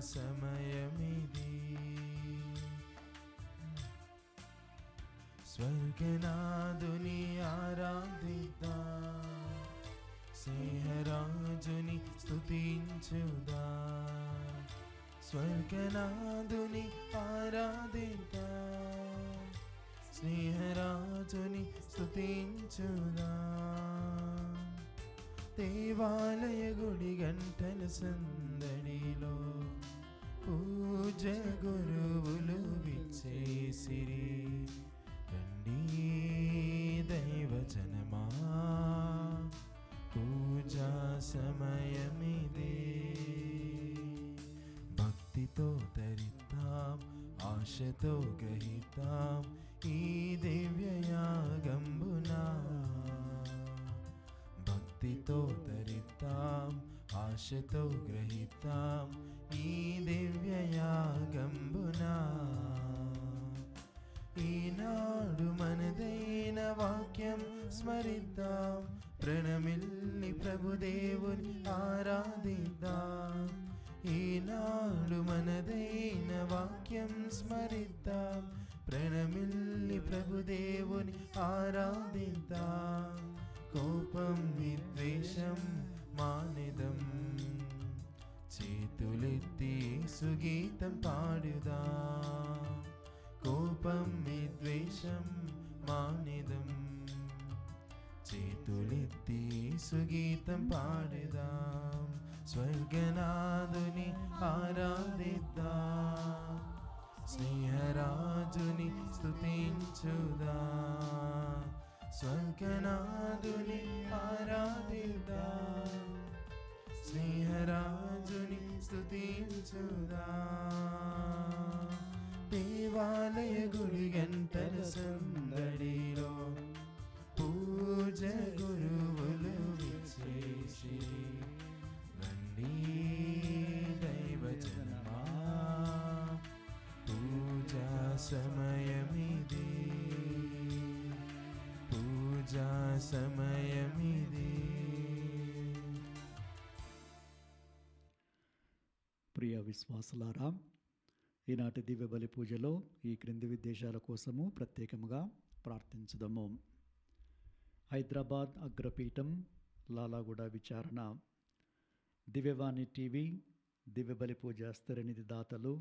సమయమిది. స్వర్గనాథుని ఆరాధిద్దాం, స్నేహరాజుని స్తుతించుదాం. స్వర్గనాథుని ఆరాధిద్దాం, స్నేహరాజుని స్తుతించుదాం. దేవాలయ గుడి గంటల సందడిలో పూజ గురువులు విచ్చేసిరి. రండి దైవజనమా, పూజా సమయమిదే. భక్తితో తరిద్దాం, ఆశతో గ్రహిద్దాం ఈ దివ్యయాగంబునా. భక్తితో తరిద్దాం, ఆశతో గ్రహిద్దాం ఈ దివ్యయాగంబునా. ఈనాడు మనదైన వాక్యం స్మరిద్దాం, ప్రణమిల్లి ప్రభుదేవుని ఆరాధిద్దాం. ఈనాడు మనదైన వాక్యం స్మరిద్దాం, ప్రణమిల్లి ప్రభుదేవుని ఆరాధిద్దాం. కోపం విద్వేషం మానిదం, చేతులెత్తి సుగీతం పాడుదాం. కోపం విద్వేషం మానిదం, చేతులెత్తి సుగీతం పాడుదాం. స్వర్గనాథుని ఆరాధిద్దాం, స్నేహరాజుని స్తుతించుదాం. స్వర్గనాథుని ఆరాధిద్దాం, స్నేహరాజుని స్తుతించుదాం. దేవాలయ గుడి గంటల సందడిలో పూజ గురువులు విచ్చేసి. రండి దైవజనమా, పూజా సమయమిది, పూజా సమయమిది. ప్రియ విశ్వాసులారా, ఈనాటి దివ్య బలి పూజలో ఈ క్రింది ఉద్దేశాల కోసము ప్రత్యేకముగా ప్రార్థించుదాము. హైదరాబాద్ అగ్రపీఠం లాలాగూడ విచారణ, దివ్యవాణి టీవీ, దివ్య బలి పూజ స్థిరనిధి దాతలు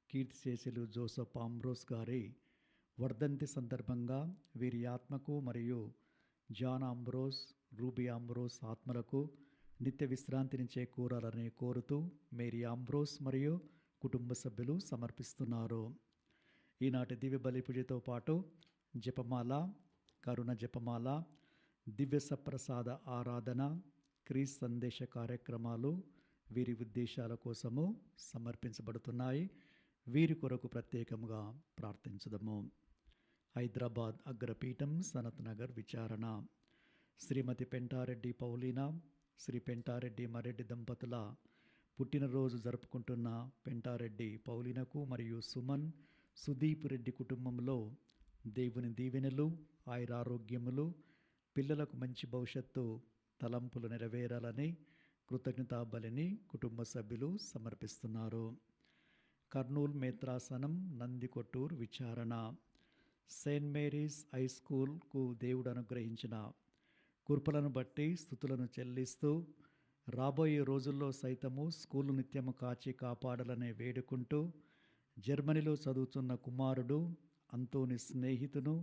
కీర్తిశేషులు జోసెఫ్ ఆంబ్రోస్ గారి వర్ధంతి సందర్భంగా వీరి ఆత్మకు మరియు జాన్ ఆంబ్రోస్, రూబీ ఆంబ్రోస్ ఆత్మలకు నిత్య విశ్రాంతిని చేకూరాలని కోరుతూ మేరీ ఆంబ్రోస్ మరియు కుటుంబ సభ్యులు సమర్పిస్తున్నారు. ఈనాటి దివ్య బలి పూజతో పాటు జపమాల, కరుణ జపమాల, దివ్య సప్రసాద ఆరాధన, క్రీస్తు సందేశ కార్యక్రమాలు వీరి ఉద్దేశాల కోసము సమర్పించబడుతున్నాయి. వీరి కొరకు ప్రత్యేకంగా ప్రార్థించుదాము. హైదరాబాద్ అగ్రపీఠం, సనత్ నగర్ విచారణ, శ్రీమతి పెంటారెడ్డి పౌలీనా, శ్రీ పెంటారెడ్డి మరెడ్డి దంపతుల పుట్టినరోజు జరుపుకుంటున్న పెంటారెడ్డి పౌలీనకు మరియు సుమన్, సుదీప్ రెడ్డి కుటుంబంలో దేవుని దీవెనలు, ఆయురారోగ్యములు, పిల్లలకు మంచి భవిష్యత్తు తలంపులు నెరవేరాలని కృతజ్ఞతా బలిని కుటుంబ సభ్యులు సమర్పిస్తున్నారు. కర్నూలు మేత్రాసనం, నందికొట్టూరు విచారణ, సెయింట్ మేరీస్ హై స్కూల్కు దేవుడు అనుగ్రహించిన కృపలను బట్టి స్తుతులను చెల్లిస్తూ రాబోయే రోజుల్లో సైతము స్కూలు నిత్యము కాచి కాపాడాలనే వేడుకుంటూ జర్మనీలో చదువుతున్న కుమారుడు అంతోని స్నేహితును,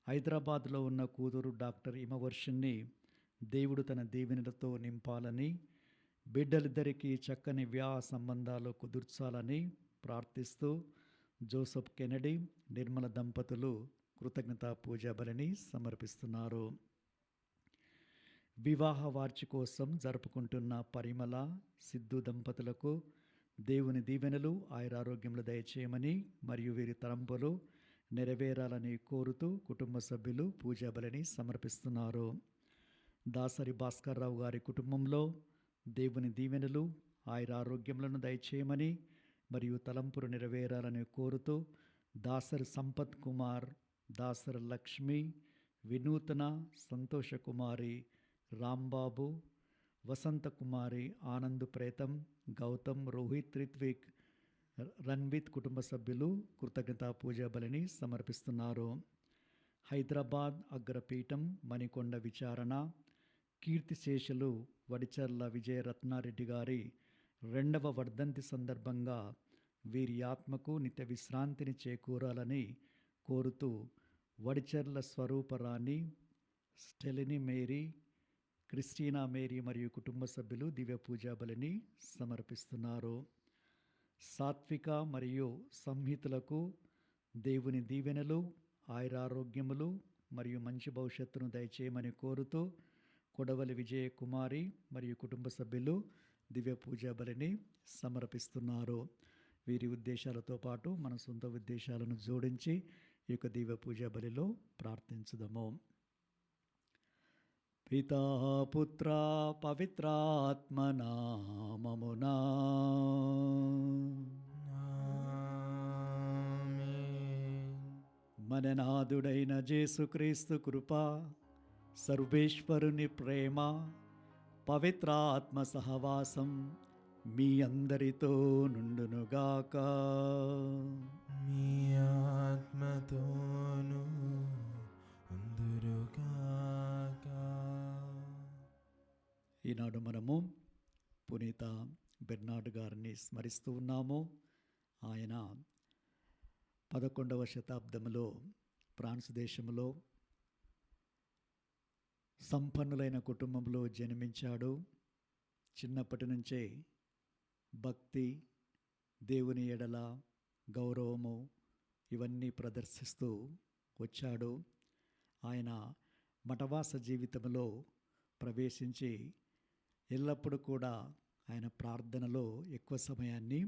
హైదరాబాద్లో ఉన్న కూతురు డాక్టర్ ఇమవర్షన్ని దేవుడు తన దీవెనలతో నింపాలని, బిడ్డలిద్దరికీ చక్కని వివాహ సంబంధాలు కుదుర్చాలని ప్రార్థిస్తూ జోసెఫ్ కెనడీ, నిర్మల దంపతులు కృతజ్ఞతా పూజా బలిని సమర్పిస్తున్నారు. వివాహ వార్షికోత్సవం జరుపుకుంటున్న పరిమళ, సిద్ధు దంపతులకు దేవుని దీవెనలు, ఆయురారోగ్యములు దయచేయమని మరియు వీరి తలంపులు నెరవేరాలని కోరుతూ కుటుంబ సభ్యులు పూజా బలిని సమర్పిస్తున్నారు. దాసరి భాస్కర్రావు గారి కుటుంబంలో దేవుని దీవెనలు, ఆయురారోగ్యములను దయచేయమని మరియు తలంపులు నెరవేరాలని కోరుతూ దాసరి సంపత్ కుమార్, దాసరి లక్ష్మి, వినూతన, సంతోష కుమారి, రాంబాబు, వసంత కుమారి, ఆనంద్ ప్రేతం, గౌతమ్, రోహిత్, రిత్విక్, రణ్విత్ కుటుంబ సభ్యులు కృతజ్ఞతా పూజా బలిని సమర్పిస్తున్నారు. హైదరాబాద్ అగ్రపీఠం మణికొండ విచారణ కీర్తిశేషులు వడిచర్ల విజయరత్నారెడ్డి గారి 2వ వర్ధంతి సందర్భంగా వీరి ఆత్మకు నిత్య విశ్రాంతిని చేకూరాలని కోరుతూ Vadicharla Swarooparani, Stellini Mary, Christina Mary మరియు కుటుంబ సభ్యులు దివ్య పూజా బలిని సమర్పిస్తున్నారు. సాత్విక మరియు సంహితులకు దేవుని దీవెనలు, ఆయురారోగ్యములు మరియు మంచి భవిష్యత్తును దయచేయమని కోరుతూ కొడవలి విజయకుమారి మరియు కుటుంబ సభ్యులు దివ్య పూజా బలిని సమర్పిస్తున్నారు. వీరి ఉద్దేశాలతో పాటు మన సొంత ఉద్దేశాలను జోడించి ఈ యొక్క దివ్య పూజా బలిలో ప్రార్థించుదాము. పితా పుత్ర పవిత్రాత్మ నామమునా మన నాథుడైన యేసుక్రీస్తు కృప, సర్వేశ్వరుని ప్రేమ, పవిత్రాత్మ సహవాసం మీ అందరితో నుండునుగాక. మీ ఆత్మతోను అందురుగాక. ఈనాడు మనము పునీత బెర్నార్డ్ గారిని స్మరిస్తూ ఉన్నాము. ఆయన 11వ శతాబ్దంలో ఫ్రాన్స్ దేశంలో సంపన్నులైన కుటుంబంలో జన్మించాడు. చిన్నప్పటి నుంచే భక్తి, దేవుని ఎడల గౌరవము ఇవన్నీ ప్రదర్శిస్తూ వచ్చాడు. ఆయన మఠవాస జీవితంలో ప్రవేశించి ఎల్లప్పుడూ కూడా ఆయన ప్రార్థనలో ఎక్కువ సమయాన్ని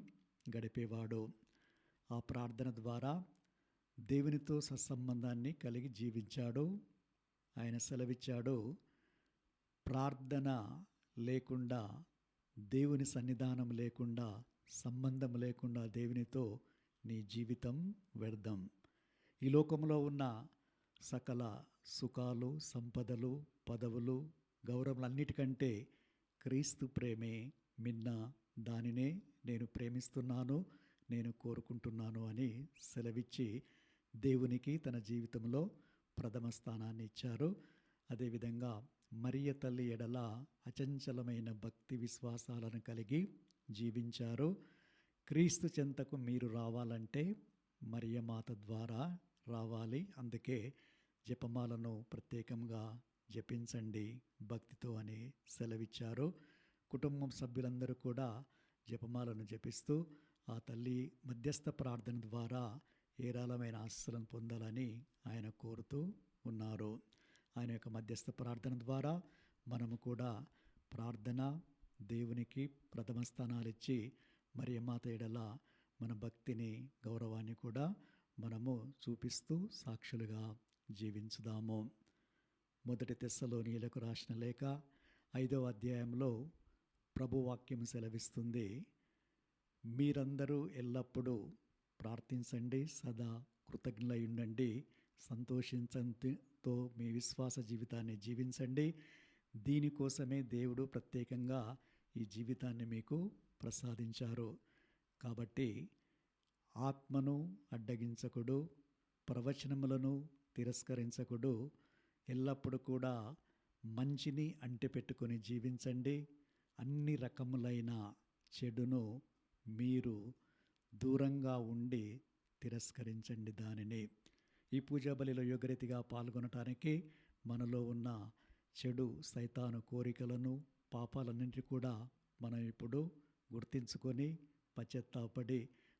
గడిపేవాడు. ఆ ప్రార్థన ద్వారా దేవునితో సత్సంబంధాన్ని కలిగి జీవించాడు. ఆయన సెలవిచ్చాడు, ప్రార్థన లేకుండా, దేవుని సన్నిధానం లేకుండా, సంబంధం లేకుండా దేవునితో నీ జీవితం వ్యర్థం. ఈ లోకంలో ఉన్న సకల సుఖాలు, సంపదలు, పదవులు, గౌరవములన్నిటికంటే క్రీస్తు ప్రేమే మిన్న. దానినే నేను ప్రేమిస్తున్నాను, నేను కోరుకుంటున్నాను అని సెలవిచ్చి దేవునికి తన జీవితంలో ప్రథమ స్థానాన్ని ఇచ్చారు. అదేవిధంగా మరియ తల్లి ఎడల అచంచలమైన భక్తి విశ్వాసాలను కలిగి జీవించారు. క్రీస్తు చెంతకు మీరు రావాలంటే మరియమాత ద్వారా రావాలి. అందుకే జపమాలను ప్రత్యేకంగా జపించండి భక్తితో అని సెలవిచ్చారు. కుటుంబం సభ్యులందరూ కూడా జపమాలను జపిస్తూ ఆ తల్లి మధ్యస్థ ప్రార్థన ద్వారా ఏరాళమైన ఆశీస్సులను పొందాలని ఆయన కోరుతూ ఉన్నారు. ఆయన యొక్క మధ్యస్థ ప్రార్థన ద్వారా మనము కూడా ప్రార్థన దేవునికి ప్రథమ స్థానాలు ఇచ్చి మరియమాత ఎడల మన భక్తిని, గౌరవాన్ని కూడా మనము చూపిస్తూ సాక్షులుగా జీవించుదాము. 1 తెస్సలోనీయులకు రాసిన లేఖ 5వ అధ్యాయంలో ప్రభువాక్యం సెలవిస్తుంది, మీరందరూ ఎల్లప్పుడూ ప్రార్థించండి, సదా కృతజ్ఞులై ఉండండి, సంతోషించంతో మీ విశ్వాస జీవితాన్ని జీవించండి. దీనికోసమే దేవుడు ప్రత్యేకంగా ఈ జీవితాన్ని మీకు ప్రసాదించారు. కాబట్టి ఆత్మను అడ్డగించకుడు, ప్రవచనములను తిరస్కరించకుడు, ఎల్లప్పుడూ కూడా మంచిని అంటిపెట్టుకొని జీవించండి. అన్ని రకములైన చెడును మీరు దూరంగా ఉండి తిరస్కరించండి దానిని. ఈ పూజా బలిలో యోగ్యరీతిగా పాల్గొనటానికి మనలో ఉన్న చెడు సైతాను కోరికలను, పాపాలన్నింటినీ కూడా మనం ఇప్పుడు గుర్తించుకొని పశ్చాత్తాపడి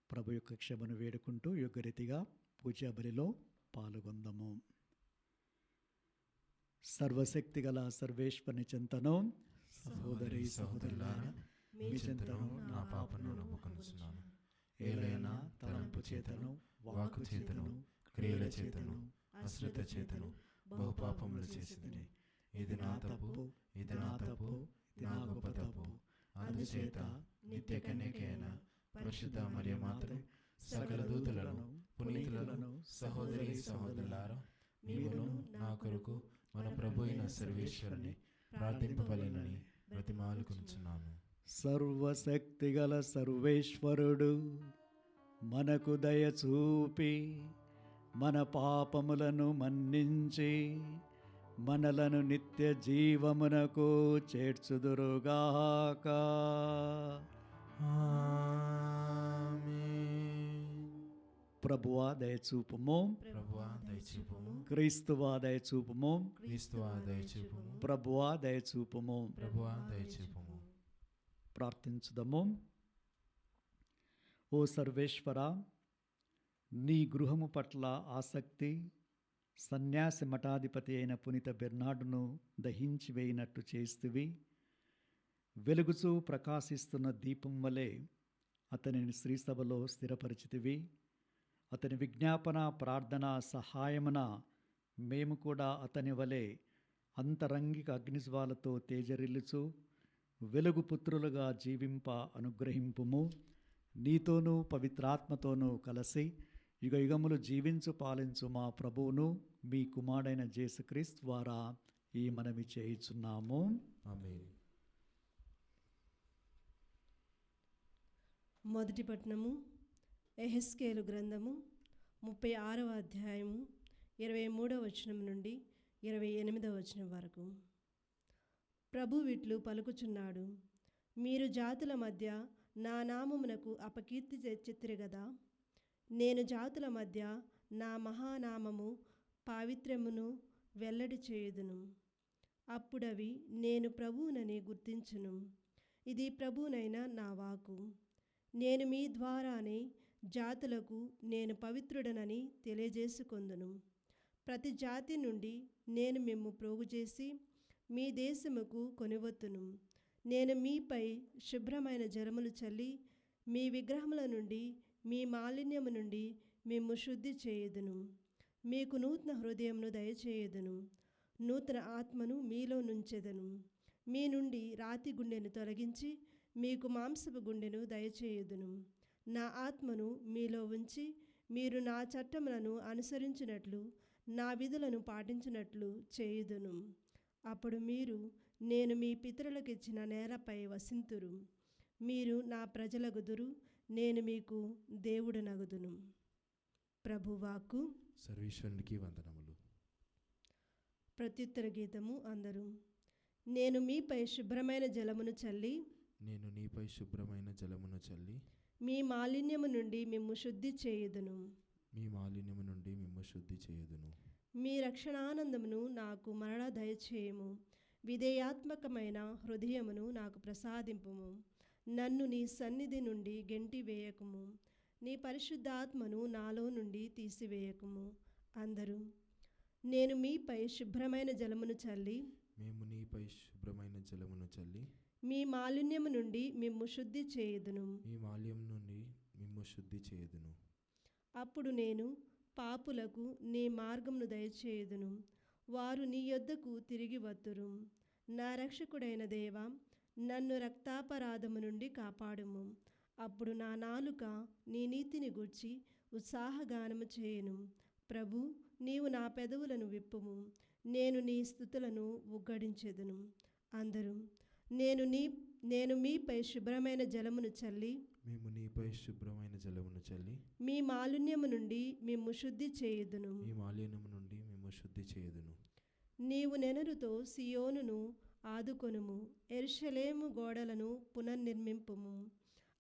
ప్రభు యొక్క క్షమను వేడుకుంటూ యోగ్యరీతిగా పూజా బలిలో పాల్గొందాము. సర్వశక్తి గల సర్వేశ్వరుని చెంతను, సహోదరి సహోదరులారా, మీ చెంతను నా పాపను ఒప్పుకొనుచున్నాను. ఏలైనా తలంపు చేతను, వాక్కు చేతను, క్రియల చేతను, అశ్రద్ధ చేతను బహుపాపములు చేసింది. ఇది నా తప్పు, ఇది నా తప్పు, ఇది నా గొప్ప తప్పు. అందుచేత నిత్య కన్యకైన పరిశుద్ధ మరియమాతను, సకల దూతలను, పునీతులను, సహోదరి సహోదరులారా, మీరును నా కొరకు మన ప్రభు అయిన సర్వేశ్వరుని ప్రార్థింపవలెనని బ్రతిమాలుకొనుచున్నాను. సర్వశక్తిగల సర్వేశ్వరుడు మనకు దయ చూపి మన పాపములను మన్నించి మనలను నిత్య జీవమునకు చేర్చుదురుగాక. ఆమేన్. ప్రభువా దయచూపుము, ప్రభువా దయచూపుము. క్రీస్తువా దయచూపుము, క్రీస్తువా దయచూపుము. ప్రభువా దయచూపుము. ప్రభువా దయచూపుము. ప్రార్థించుదము. ఓ సర్వేశ్వర, నీ గృహము పట్ల ఆసక్తి సన్యాసి మఠాధిపతి అయిన పునీత బెర్నార్డును దహించి వేయినట్టు చేస్తువి. వెలుగుచూ ప్రకాశిస్తున్న దీపం వలె అతనిని శ్రీసభలో స్థిరపరిచితివి. అతని విజ్ఞాపన ప్రార్థన సహాయమున మేము కూడా అతని వలె అంతరంగిక అగ్నిజ్వాలతో తేజరిల్లుచు వెలుగు పుత్రులుగా జీవింప అనుగ్రహింపుము. నీతోనూ పవిత్రాత్మతోనూ కలిసి యుగ యుగములు జీవించు పాలించు మా ప్రభువును మీ కుమారుడైన యేసుక్రీస్తు ద్వారా ఈ మనవి చేయుచున్నాము. ఆమేన్. మొదటి పట్టణము యెహెజ్కేలు గ్రంథము 36వ అధ్యాయము 23వ వచనం నుండి 28వ వచనం వరకు. ప్రభు విట్లు పలుకుచున్నాడు, మీరు జాతుల మధ్య నా నామమునకు అపకీర్తి తెచ్చితిరి గదా. నేను జాతుల మధ్య నా మహానామము పావిత్ర్యమును వెల్లడి చేయుదును. అప్పుడవి నేను ప్రభువునని గుర్తించును. ఇది ప్రభువునైన నా వాకు. నేను మీ ద్వారానే జాతులకు నేను పవిత్రుడనని తెలియజేసుకొందును. ప్రతి జాతి నుండి నేను మిమ్ము ప్రోగుచేసి మీ దేశముకు కొనివత్తును. నేను మీపై శుభ్రమైన జలములు చల్లి మీ విగ్రహముల నుండి మీ మాలిన్యము నుండి మిమ్ము శుద్ధి చేయుదును. మీకు నూతన హృదయమును దయచేయుదును. నూతన ఆత్మను మీలో నుంచెదను. మీ నుండి రాతి గుండెను తొలగించి మీకు మాంసపు గుండెను దయచేయుదును. నా ఆత్మను మీలో ఉంచి మీరు నా చట్టములను అనుసరించినట్లు నా విధులను పాటించినట్లు చేయుదును. అప్పుడు మీరు నేను మీ పితరులకిచ్చిన నేలపై వసింతురు. మీరు నా ప్రజలగుదురు. నేను మీకు దేవుడనగుదును. ప్రభువాకు. సర్వేశ్వరునికి వందనములు. ప్రత్యుత్తర గీతము అందరూ. నేను మీపై శుభ్రమైన జలమును చల్లి నేను నీపై శుభ్రమైన జలమును చల్లి మీ మాలిన్యము నుండి మిమ్ము శుద్ధి చేయుదును. మీ మాలిన్యము నుండి మిమ్ము శుద్ధి చేయుదును. మీ రక్షణానందమును నాకు మరలా దయచేయము. విధేయాత్మకమైన హృదయమును నాకు ప్రసాదింపుము. నన్ను నీ సన్నిధి నుండి గెంటి వేయకుము. నీ పరిశుద్ధాత్మను నాలో నుండి తీసివేయకుము. అందరూ. నేను మీపై శుభ్రమైన జలమును చల్లి మేము నీపై శుభ్రమైన జలమును చల్లి మీ మాలిన్యము నుండి మిమ్ము శుద్ధి చేయుదును. మీ మాల్యం నుండి మిమ్ము శుద్ధి చేయుదును. అప్పుడు నేను పాపులకు నీ మార్గమును దయచేయుదును. వారు నీ యొద్దకు తిరిగి వత్తురు. నా రక్షకుడైన దేవా, నన్ను రక్తాపరాధము నుండి కాపాడుము. అప్పుడు నా నాలుక నీ నీతిని గూర్చి ఉత్సాహగానము చేయును. ప్రభు, నీవు నా పెదవులను విప్పుము. నేను నీ స్తుతులను ఉగ్గడించెదను. అందరూ. నేను మీపై శుభ్రమైన జలమును చల్లి మేము నీపై శుభ్రమైన జలమును చల్లి మీ మాలిన్యము నుండి మిమ్ము శుద్ధి చేయుదును. మీ మాలిన్యము నుండి మిమ్ము శుద్ధి చేయుదును. నీవు నెనరుతో సియోనును ఆదుకొనుము. యెరూషలేము గోడలను పునర్నిర్మింపుము.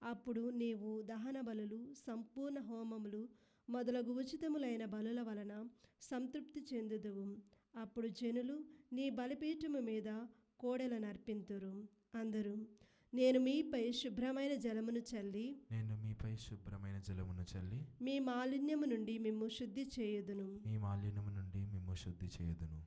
అప్పుడు నీవు దహన బలులు, సంపూర్ణ హోమములు మొదలగు ఉచితములైన బలుల వలన సంతృప్తి చెందుదువు. అప్పుడు జనులు నీ బలిపీఠము మీద కోడెలను అర్పింతురు. అందరూ. నేను మీపై శుభ్రమైన జలమును చల్లి నేను మీపై శుభ్రమైన జలమును చల్లి మీ మాలిన్యము నుండి మిమ్ము శుద్ధి చేయుదును. మీ మాలిన్యము నుండి మిమ్ము శుద్ధి చేయుదును.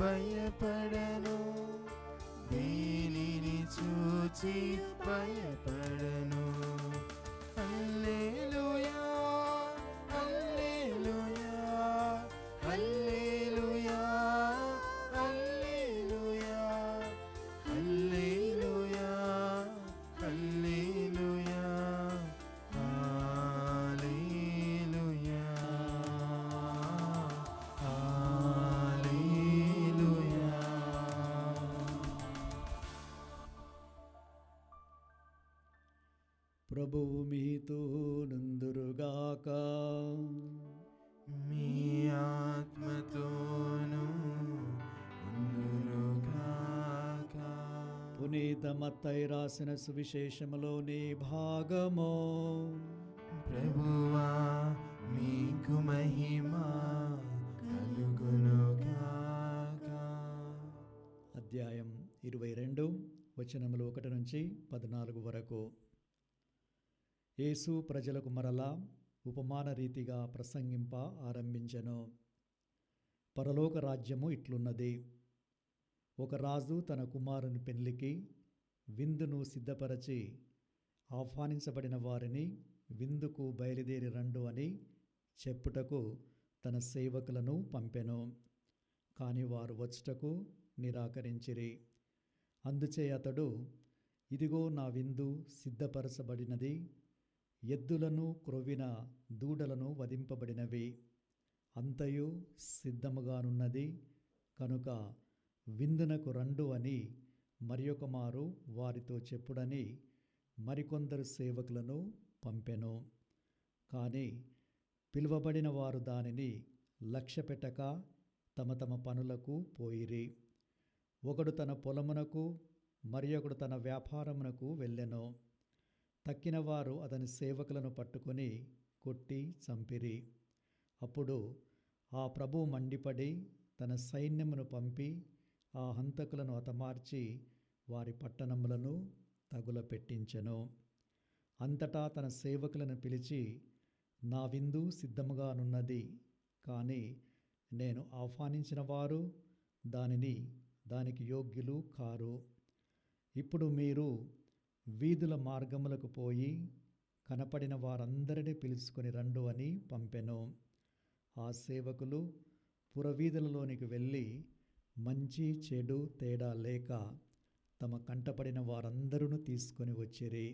భయపడను, దేనిని చూచి భయపడను. హల్లెలూయా, హల్లెలూయా, హల్లెలూయా, హల్లెలూయా, హల్లెలూయా, హల్లెలూయా, హల్లెలూయా, హల్లెలూయా. ప్రభువు మీతో నుందురుగాక. మీ ఆత్మతోను ఉండునుగాక. పునీత మత్తయి రాసిన సువిశేషములోని భాగము. ప్రభువా మీకు మహిమ కలుగునుగాక. అధ్యాయం 22 వచనములు 1 నుంచి 14 వరకు. యేసు ప్రజలకు మరలా ఉపమాన రీతిగా ప్రసంగింప ఆరంభించెను. పరలోక రాజ్యము ఇట్లున్నది. ఒక రాజు తన కుమారుని పెళ్లికి విందును సిద్ధపరచి ఆహ్వానించబడిన వారిని విందుకు బయలుదేరి రండు అని చెప్పుటకు తన సేవకులను పంపెను. కాని వారు వచ్చుటకు నిరాకరించిరి. అందుచే అతడు, ఇదిగో నా విందు సిద్ధపరచబడినది, ఎద్దులను క్రొవ్విన దూడలను వధింపబడినవి, అంతయు సిద్ధముగానున్నది, కనుక విందునకు రండు అని మరియొక మారు వారితో చెప్పుడని మరికొందరు సేవకులను పంపెను. కానీ పిలువబడిన వారు దానిని లక్ష్యపెట్టక తమ తమ పనులకు పోయిరి. ఒకడు తన పొలమునకు, మరియొకడు తన వ్యాపారమునకు వెళ్ళెను. తక్కిన వారు అతని సేవకులను పట్టుకొని కొట్టి చంపిరి. అప్పుడు ఆ ప్రభువు మండిపడి తన సైన్యమును పంపి ఆ హంతకులను హతమార్చి వారి పట్టణములను తగులపెట్టించెను. అంతటా తన సేవకులను పిలిచి, నా విందు సిద్ధముగానున్నది, కానీ నేను ఆహ్వానించిన వారు దానికి యోగ్యులు కారు. ఇప్పుడు మీరు వీధుల మార్గములకు పోయి కనపడిన వారందరినీ పిలుచుకొని రండు అని పంపెను. ఆ సేవకులు పురవీధులలోనికి వెళ్ళి మంచి చెడు తేడా లేక తమ కంటపడిన వారందరూ తీసుకొని వచ్చిరి.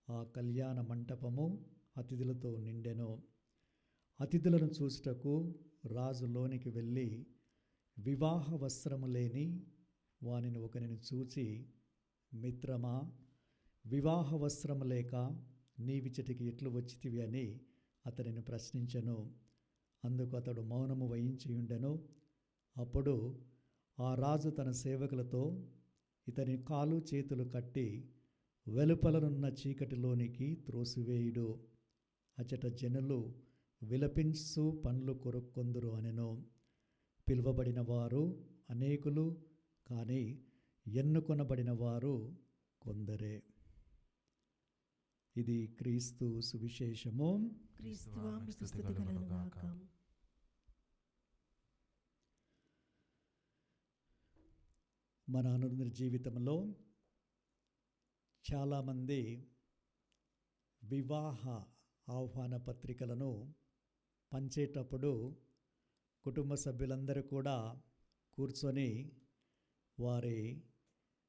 ఆ కళ్యాణ మంటపము అతిథులతో నిండెను. అతిథులను చూచుటకు రాజు లోనికి వెళ్ళి వివాహ వస్త్రము లేని వానిని ఒకరిని చూచి, మిత్రమా, వివాహ వస్త్రము లేక నీవిచటికి ఎట్లు వచ్చితివి అని అతనిని ప్రశ్నించెను. అందుకు అతడు మౌనము వహించియుండెను. అప్పుడు ఆ రాజు తన సేవకులతో, ఇతని కాలు చేతులు కట్టి వెలుపలనున్న చీకటిలోనికి త్రోసివేయుడు, అచట జనులు విలపించు పండ్లు కొరుక్కొందురు అనెను. పిలువబడిన వారు అనేకులు, కానీ ఎన్నుకొనబడిన వారు కొందరే. ఇది క్రీస్తు సువిశేషము. క్రీస్తువా మీకు స్తుతి కలుగునుగాక. మన అనుదిన జీవితంలో చాలామంది వివాహ ఆహ్వాన పత్రికలను పంచేటప్పుడు కుటుంబ సభ్యులందరూ కూడా కూర్చొని వారి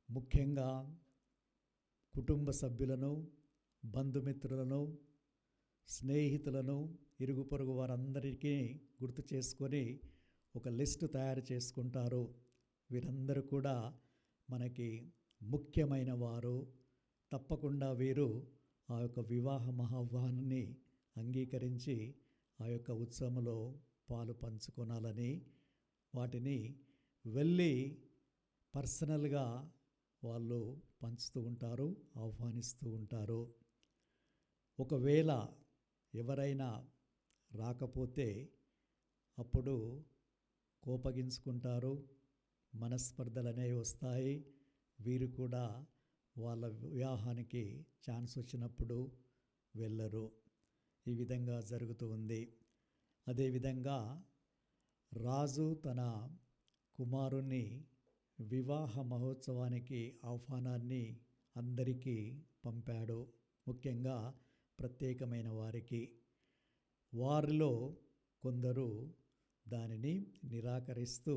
ముఖ్యంగా కుటుంబ సభ్యులను, బంధుమిత్రులను, స్నేహితులను, ఇరుగు పొరుగు వారందరికీ గుర్తు చేసుకొని ఒక లిస్టు తయారు చేసుకుంటారు. వీరందరూ కూడా మనకి ముఖ్యమైన వారు. తప్పకుండా వీరు ఆ యొక్క వివాహ మహాహ్వానాన్ని అంగీకరించి ఆ యొక్క ఉత్సవంలో పాలు పంచుకోనాలని వాటిని వెళ్ళి పర్సనల్గా వాళ్ళు పంచుతూ ఉంటారు, ఆహ్వానిస్తూ ఉంటారు. ఒకవేళ ఎవరైనా రాకపోతే అప్పుడు కోపగించుకుంటారు, మనస్పర్ధలు అనేవి వస్తాయి. వీరు కూడా వాళ్ళ వివాహానికి ఛాన్స్ వచ్చినప్పుడు వెళ్ళరు. ఈ విధంగా జరుగుతూ ఉంది. అదేవిధంగా రాజు తన కుమారుని వివాహ మహోత్సవానికి ఆహ్వానాన్ని అందరికీ పంపాడు. ముఖ్యంగా ప్రత్యేకమైన వారికి. వారిలో కొందరు దానిని నిరాకరిస్తూ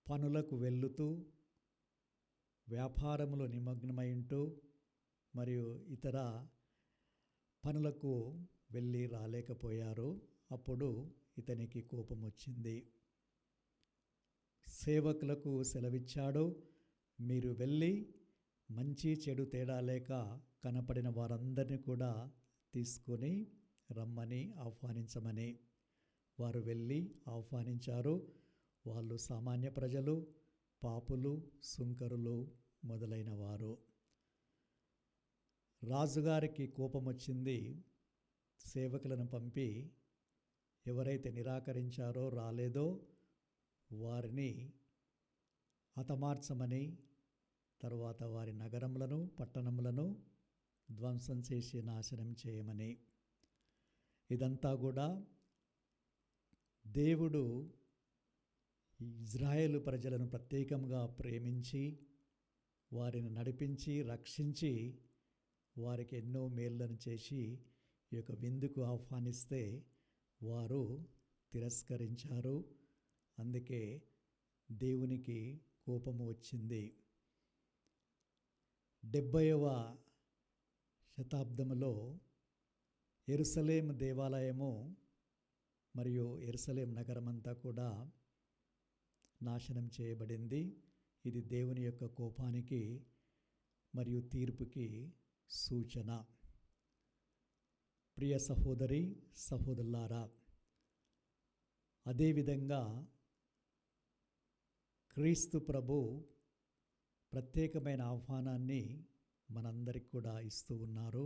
పనులకు వెళ్ళుతూ, వ్యాపారములో నిమగ్నమై ఉంటూ, మరియు ఇతర పనులకు వెళ్ళి రాలేకపోయారు. అప్పుడు ఇతనికి కోపం వచ్చింది. సేవకులకు సెలవిచ్చాడు, మీరు వెళ్ళి మంచి చెడు తేడా లేక కనపడిన వారందరినీ కూడా తీసుకొని రమ్మని ఆహ్వానించమని. వారు వెళ్ళి ఆహ్వానించారు. వాళ్ళు సామాన్య ప్రజలు, పాపులు, సుంకరులు మొదలైన వారు. రాజుగారికి కోపం వచ్చింది. సేవకులను పంపి ఎవరైతే నిరాకరించారో, రాలేదో వారిని హతమార్చమని, తరువాత వారి నగరములను, పట్టణములను ధ్వంసం చేసి నాశనం చేయమని. ఇదంతా కూడా దేవుడు ఇజ్రాయేలు ప్రజలను ప్రత్యేకంగా ప్రేమించి, వారిని నడిపించి, రక్షించి, వారికి ఎన్నో మేళ్లను చేసి ఈ యొక్క విందుకు ఆహ్వానిస్తే వారు తిరస్కరించారు. అందుకే దేవునికి కోపము వచ్చింది. 70వ శతాబ్దములో యెరూషలేము దేవాలయము మరియు యెరూషలేం నగరమంతా కూడా నాశనం చేయబడింది. ఇది దేవుని యొక్క కోపానికి మరియు తీర్పుకి సూచన. ప్రియ సహోదరి సహోదరులారా, అదేవిధంగా క్రీస్తు ప్రభు ప్రత్యేకమైన ఆహ్వానాన్ని మనందరికి కూడా ఇస్తూ ఉన్నారు.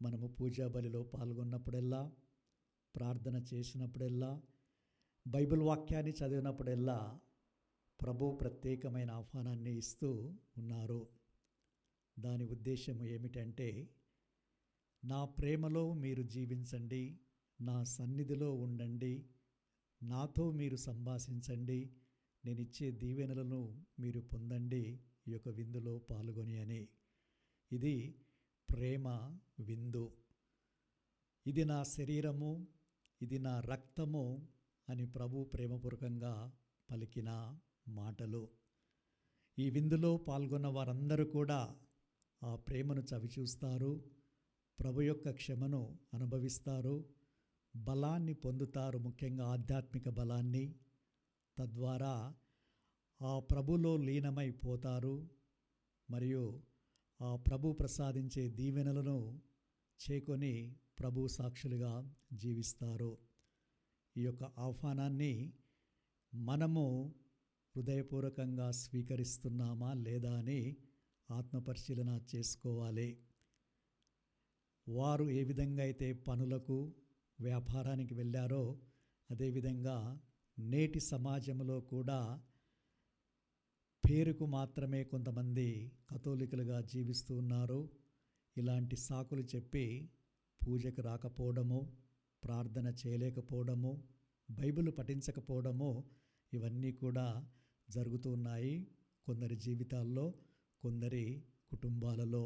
మనము పూజా బలిలో పాల్గొన్నప్పుడల్లా, ప్రార్థన చేసినప్పుడల్లా, బైబిల్ వాక్యాన్ని చదివినప్పుడల్లా ప్రభు ప్రత్యేకమైన ఆహ్వానాన్ని ఇస్తూ ఉన్నారు. దాని ఉద్దేశం ఏమిటంటే, నా ప్రేమలో మీరు జీవించండి, నా సన్నిధిలో ఉండండి, నాతో మీరు సంభాషించండి, నేనిచ్చే దీవెనలను మీరు పొందండి ఈ యొక్క విందులో పాల్గొని అని. ఇది ప్రేమ విందు. ఇది నా శరీరము, ఇది నా రక్తము అని ప్రభు ప్రేమపూర్వకంగా పలికిన మాటలు. ఈ విందులో పాల్గొన్న వారందరూ కూడా ఆ ప్రేమను చవిచూస్తారు, ప్రభు యొక్క క్షమను అనుభవిస్తారు, బలాన్ని పొందుతారు, ముఖ్యంగా ఆధ్యాత్మిక బలాన్ని. తద్వారా ఆ ప్రభులో లీనమైపోతారు మరియు ఆ ప్రభు ప్రసాదించే దీవెనలను చేకొని ప్రభు సాక్షులుగా జీవిస్తారు. ఈ యొక్క ఆహ్వానాన్ని మనము హృదయపూర్వకంగా స్వీకరిస్తున్నామా లేదా అని ఆత్మపరిశీలన చేసుకోవాలి. వారు ఏ విధంగా అయితే పనులకు, వ్యాపారానికి వెళ్ళారో, అదేవిధంగా నేటి సమాజంలో కూడా పేరుకు మాత్రమే కొంతమంది కథోలికులుగా జీవిస్తూ ఉన్నారు. ఇలాంటి సాకులు చెప్పి పూజకు రాకపోవడము, ప్రార్థన చేయలేకపోవడము, బైబిల్ పఠించకపోవడము, ఇవన్నీ కూడా జరుగుతూ ఉన్నాయి కొందరి జీవితాల్లో, కొందరి కుటుంబాలలో.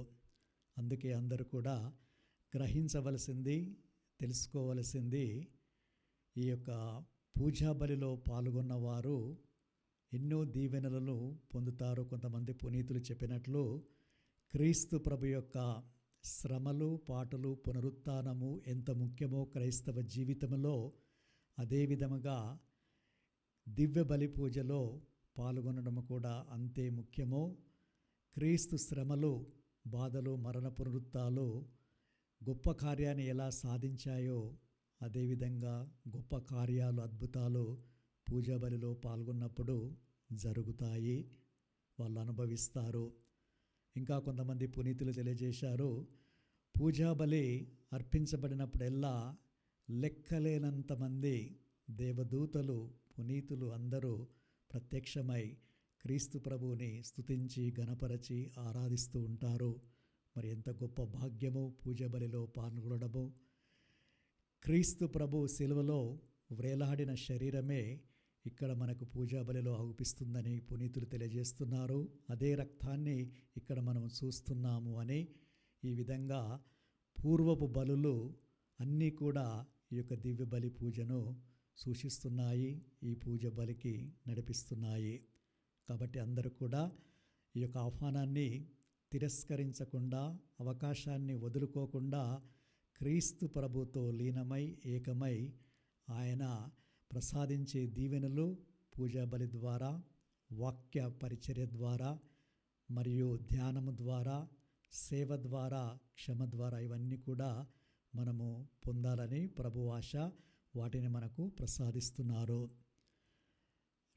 అందుకే అందరూ కూడా గ్రహించవలసింది, తెలుసుకోవలసింది, ఈ యొక్క పూజా బలిలో పాల్గొన్నవారు ఎన్నో దీవెనలను పొందుతారు. కొంతమంది పునీతులు చెప్పినట్లు క్రీస్తు ప్రభు యొక్క శ్రమలు, పాటలు, పునరుత్థానము ఎంత ముఖ్యమో క్రైస్తవ జీవితంలో, అదేవిధముగా దివ్య బలి పూజలో పాల్గొనడం కూడా అంతే ముఖ్యమో. క్రీస్తు శ్రమలు, బాధలు, మరణ పునరుత్థాలు గొప్ప కార్యాన్ని ఎలా సాధించాయో, అదేవిధంగా గొప్ప కార్యాలు, అద్భుతాలు పూజా బలిలో పాల్గొన్నప్పుడు జరుగుతాయి, వాళ్ళు అనుభవిస్తారు. ఇంకా కొంతమంది పునీతులు తెలియజేశారు, పూజా బలి అర్పించబడినప్పుడెల్లా లెక్కలేనంతమంది దేవదూతలు, పునీతులు అందరూ ప్రత్యక్షమై క్రీస్తు ప్రభువుని స్తుతించి, గణపరచి, ఆరాధిస్తూ ఉంటారు. మరి ఎంత గొప్ప భాగ్యము పూజా బలిలో పాల్గొనడము. క్రీస్తు ప్రభు శిలువలో వ్రేలాడిన శరీరమే ఇక్కడ మనకు పూజా బలిలో అగుపిస్తుందని పునీతులు తెలియజేస్తున్నారు. అదే రక్తాన్ని ఇక్కడ మనం చూస్తున్నాము అని. ఈ విధంగా పూర్వపు బలులు అన్నీ కూడా ఈ యొక్క దివ్య బలి పూజను సూచిస్తున్నాయి, ఈ పూజ బలికి నడిపిస్తున్నాయి. కాబట్టి అందరూ కూడా ఈ యొక్క ఆహ్వానాన్ని తిరస్కరించకుండా, అవకాశాన్ని వదులుకోకుండా క్రీస్తు ప్రభుతో లీనమై ఏకమై ఆయన ప్రసాదించే దీవెనలు పూజా బలి ద్వారా, వాక్య పరిచర్య ద్వారా, మరియు ధ్యానము ద్వారా, సేవ ద్వారా, క్షమ ద్వారా ఇవన్నీ కూడా మనము పొందాలని ప్రభు ఆశ. వాటిని మనకు ప్రసాదిస్తున్నారు.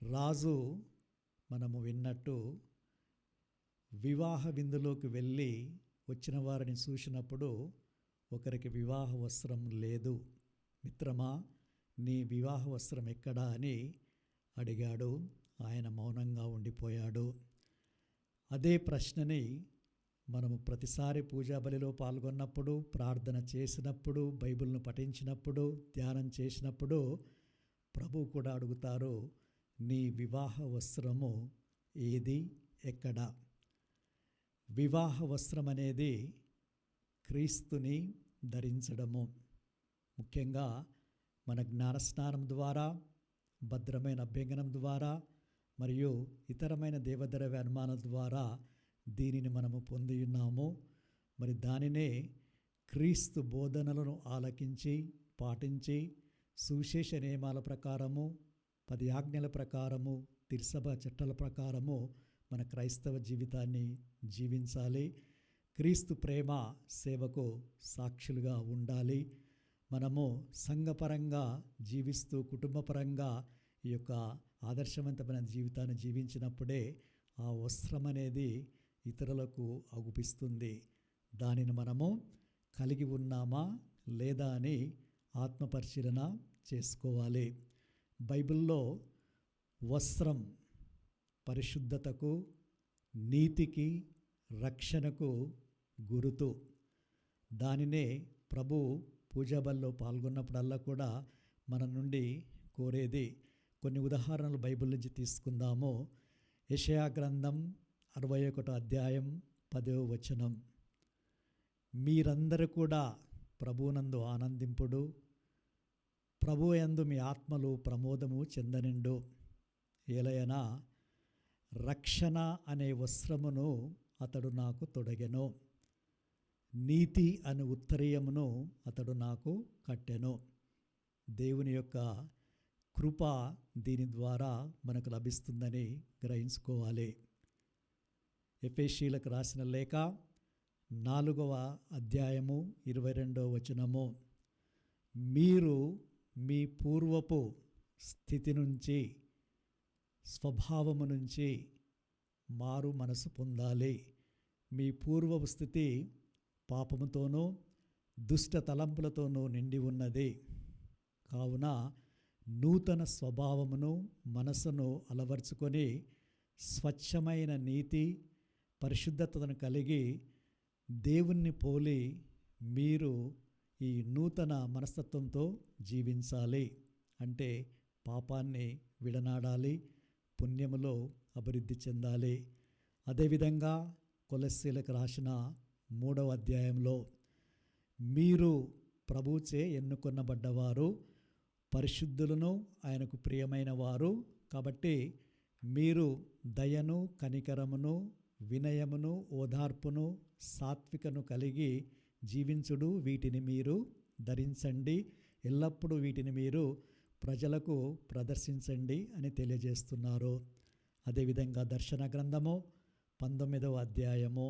రాజు మనము విన్నట్టు వివాహ విందులోకి వెళ్ళి వచ్చిన వారిని చూసినప్పుడు ఒకరికి వివాహ వస్త్రం లేదు. మిత్రమా, నీ వివాహ వస్త్రం ఎక్కడా అని అడిగాడు. ఆయన మౌనంగా ఉండిపోయాడు. అదే ప్రశ్నని మనము ప్రతిసారి పూజా బలిలో పాల్గొన్నప్పుడు, ప్రార్థన చేసినప్పుడు, బైబిల్ను పఠించినప్పుడు, ధ్యానం చేసినప్పుడు ప్రభు కూడా అడుగుతారు, నీ వివాహ వస్త్రము ఏది, ఎక్కడ? వివాహ వస్త్రం అనేది క్రీస్తుని ధరించడము. ముఖ్యంగా మన జ్ఞానస్నానం ద్వారా, భద్రమైన అభ్యంగనం ద్వారా మరియు ఇతరమైన దేవద్రవ్య అనుమానం ద్వారా దీనిని మనము పొంది ఉన్నాము. మరి దానినే క్రీస్తు బోధనలను ఆలకించి పాటించి సువిశేష నియమాల ప్రకారము, 10 ఆజ్ఞల ప్రకారము, తిరుసభ చట్టాల ప్రకారము మన క్రైస్తవ జీవితాన్ని జీవించాలి. క్రీస్తు ప్రేమ సేవకు సాక్షులుగా ఉండాలి. మనము సంఘపరంగా జీవిస్తూ కుటుంబపరంగా ఈ యొక్క ఆదర్శవంతమైన జీవితాన్ని జీవించినప్పుడే ఆ వస్త్రం అనేది ఇతరులకు అగుపిస్తుంది. దానిని మనము కలిగి ఉన్నామా లేదా అని ఆత్మపరిశీలన చేసుకోవాలి. బైబిల్లో వస్త్రం పరిశుద్ధతకు, నీతికి, రక్షణకు గురుతు. దానినే ప్రభు పూజా బలిలో పాల్గొన్నప్పుడల్లా కూడా మన నుండి కోరేది. కొన్ని ఉదాహరణలు బైబిల్ నుంచి తీసుకుందాము. యెషయా గ్రంథం 61వ అధ్యాయం 10వ వచనం. మీరందరూ కూడా ప్రభువునందు ఆనందింపుడు, ప్రభువు యందు మీ ఆత్మలు ప్రమోదము చెందనిండు. ఏలయనా రక్షణ అనే వస్త్రమును అతడు నాకు తొడగెను, నీతి అనే ఉత్తరీయమును అతడు నాకు కట్టెను. దేవుని యొక్క కృప దీని ద్వారా మనకు లభిస్తుందని గ్రహించుకోవాలి. ఎఫెసీయులకు రాసిన లేఖ 4వ అధ్యాయము 22వ వచనము. మీరు మీ పూర్వపు స్థితి నుంచి, స్వభావము నుంచి మారు మనసు పొందాలి. మీ పూర్వపు స్థితి పాపముతోనూ దుష్ట తలంపులతోనూ నిండి ఉన్నది. కావున నూతన స్వభావమును, మనసును అలవర్చుకొని స్వచ్ఛమైన నీతి, పరిశుద్ధతను కలిగి దేవుణ్ణి పోలి మీరు ఈ నూతన మనస్తత్వంతో జీవించాలి. అంటే పాపాన్ని విడనాడాలి, పుణ్యములో అభివృద్ధి చెందాలి. అదేవిధంగా కొలస్సీలకు రాసిన 3వ అధ్యాయంలో మీరు ప్రభుచే ఎన్నుకొనబడ్డవారు, పరిశుద్ధులను, ఆయనకు ప్రియమైన వారు కాబట్టి మీరు దయను, కనికరమును, వినయమును, ఓదార్పును, సాత్వికను కలిగి జీవించుడు. వీటిని మీరు ధరించండి, ఎల్లప్పుడూ వీటిని మీరు ప్రజలకు ప్రదర్శించండి అని తెలియజేస్తున్నారు. అదేవిధంగా దర్శన గ్రంథము 19వ అధ్యాయము.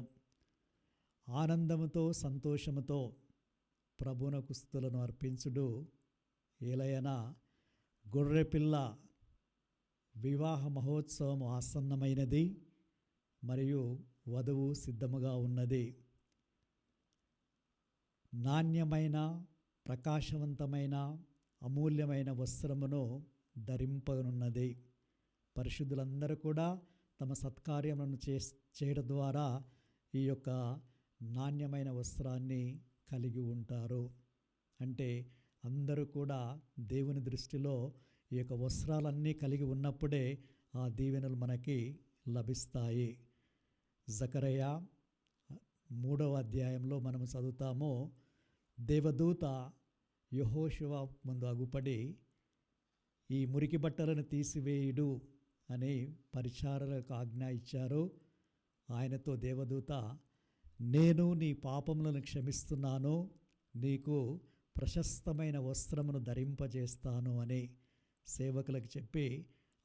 ఆనందముతో సంతోషముతో ప్రభువునకు స్తుతులను అర్పించుడు. ఏలయనా గొర్రెపిల్ల వివాహ మహోత్సవం ఆసన్నమైనది మరియు వధువు సిద్ధముగా ఉన్నది. నాణ్యమైన, ప్రకాశవంతమైన, అమూల్యమైన వస్త్రమును ధరింపనున్నది. పరిశుద్ధులందరూ కూడా తమ సత్కార్యములను చేయడం ద్వారా ఈ యొక్క నాణ్యమైన వస్త్రాన్ని కలిగి ఉంటారు. అంటే అందరూ కూడా దేవుని దృష్టిలో ఈ యొక్క వస్త్రాలన్నీ కలిగి ఉన్నప్పుడే ఆ దీవెనలు మనకి లభిస్తాయి. జకరయ 3వ అధ్యాయంలో మనం చదువుతాము, దేవదూత యెహోషువ ముందు అగుపడి ఈ మురికి బట్టలను తీసివేయుడు అని పరిచారకులకు ఆజ్ఞ ఇచ్చారు. ఆయనతో దేవదూత, నేను నీ పాపములను క్షమిస్తున్నాను, నీకు ప్రశస్తమైన వస్త్రమును ధరింపజేస్తాను అని సేవకులకు చెప్పి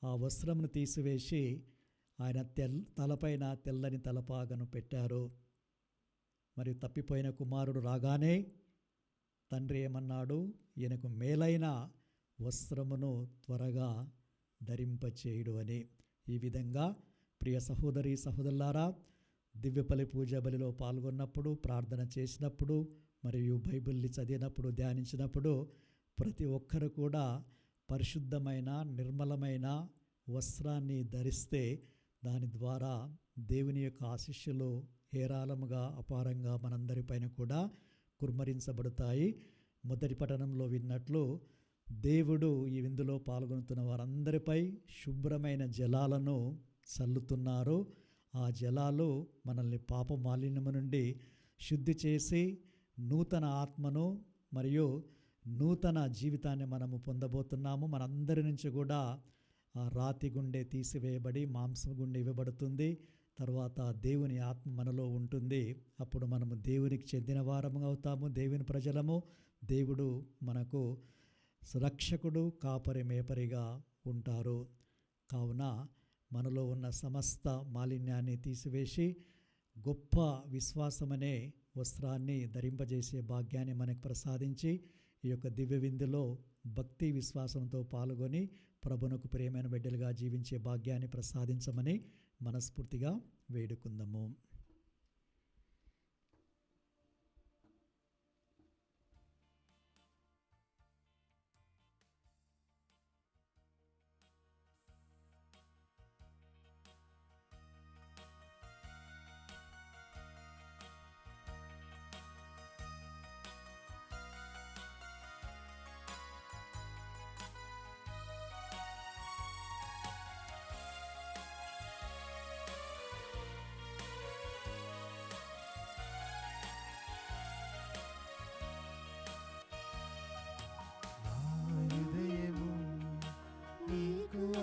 ఆ వస్త్రమును తీసివేసి ఆయన తలపైన తెల్లని తలపాగను పెట్టారు. మరియు తప్పిపోయిన కుమారుడు రాగానే తండ్రి ఏమన్నాడు, ఈయనకు మేలైన వస్త్రమును త్వరగా ధరింపచేయుడు అని. ఈ విధంగా ప్రియ సహోదరి సహోదరులారా, దివ్యబలి పూజ బలిలో పాల్గొన్నప్పుడు, ప్రార్థన చేసినప్పుడు, మరియు బైబిల్ని చదివినప్పుడు, ధ్యానించినప్పుడు ప్రతి ఒక్కరు కూడా పరిశుద్ధమైన నిర్మలమైన వస్త్రాన్ని ధరిస్తే దాని ద్వారా దేవుని యొక్క ఆశీస్సులు హేరాళముగా అపారంగా మనందరిపైన కూడా కుమ్మరించబడతాయి. మొదటి పఠనంలో విన్నట్లు దేవుడు ఈ విందులో పాల్గొనుతున్న వారందరిపై శుభ్రమైన జలాలను చల్లుతున్నారు. ఆ జలాలు మనల్ని పాప మాలిన్యము నుండి శుద్ధి చేసి నూతన ఆత్మను మరియు నూతన జీవితాన్ని మనము పొందబోతున్నాము. మనందరి నుంచి కూడా ఆ రాతి గుండె తీసివేయబడి మాంసం గుండె ఇవ్వబడుతుంది. తర్వాత దేవుని ఆత్మ మనలో ఉంటుంది. అప్పుడు మనము దేవునికి చెందిన వారము అవుతాము, దేవుని ప్రజలము. దేవుడు మనకు రక్షకుడు, కాపరి, మేపరిగా ఉంటారు. కావున మనలో ఉన్న సమస్త మాలిన్యాన్ని తీసివేసి గొప్ప విశ్వాసమనే వస్త్రాన్ని ధరింపజేసే భాగ్యాన్ని మనకు ప్రసాదించి ఈ యొక్క దివ్య విందులో భక్తి విశ్వాసంతో పాల్గొని ప్రభునకు ప్రియమైన బిడ్డలుగా జీవించే భాగ్యాన్ని ప్రసాదించమని మనస్ఫూర్తిగా వేడుకుందాము.